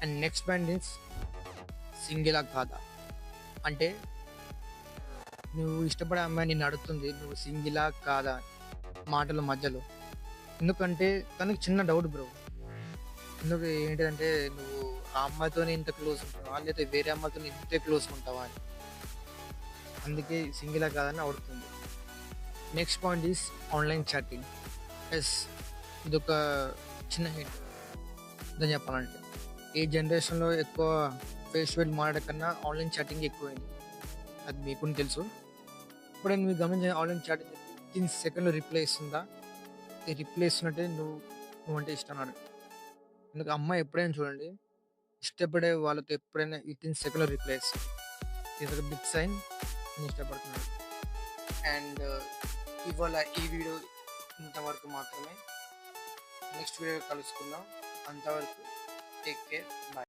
And next point is సింగిలా కాదా అంటే నువ్వు ఇష్టపడే అమ్మాయి నిన్ను అడుగుతుంది నువ్వు సింగిలా కాదా మాటల మధ్యలో. ఎందుకంటే తనకి చిన్న డౌట్ బ్రో. ఎందుకు ఏంటిదంటే నువ్వు ఆ అమ్మాయితోనే ఇంత క్లోజ్ ఉంటావా? లేతే వేరే అమ్మాయితోని ఇంతే క్లోజ్‌గా ఉంటావా అని. అందుకే సింగిలా కాదని అడుగుతుంది. Next point is online chatting. Yes. ఇదొక చిన్న హింట్ నిజం చెప్పాలంటే. ఈ జనరేషన్‌లో ఎక్కువ ఫేస్ టు ఫేస్ మాట్లాడడం కన్నా ఆన్‌లైన్ చాటింగ్ ఎక్కువైంది. అది మీకు కూడా తెలుసు. ఎప్పుడైనా మీరు గమనించిన ఆన్‌లైన్ చాటింగ్ వితిన్ సెకండ్‌లో రిప్లై ఇస్తుందా? ఈ రిప్లై ఇస్తున్నట్టే నువ్వంటే ఇష్టం అన్నాడు. ఎందుకు అమ్మాయి ఎప్పుడైనా చూడండి ఇష్టపడే వాళ్ళతో ఎప్పుడైనా వితిన్ సెకండ్‌లో రిప్లై ఇస్తది. ఇదొక బిగ్ సైన్ నేను ఇష్టపడుతున్నాను. అండ్ ఇవాళ ఈ వీడియో ఇంతవరకు మాత్రమే. నెక్స్ట్ వీడియో కలుసుకుందాం. అంతవరకు టేక్ కేర్. బాయ్.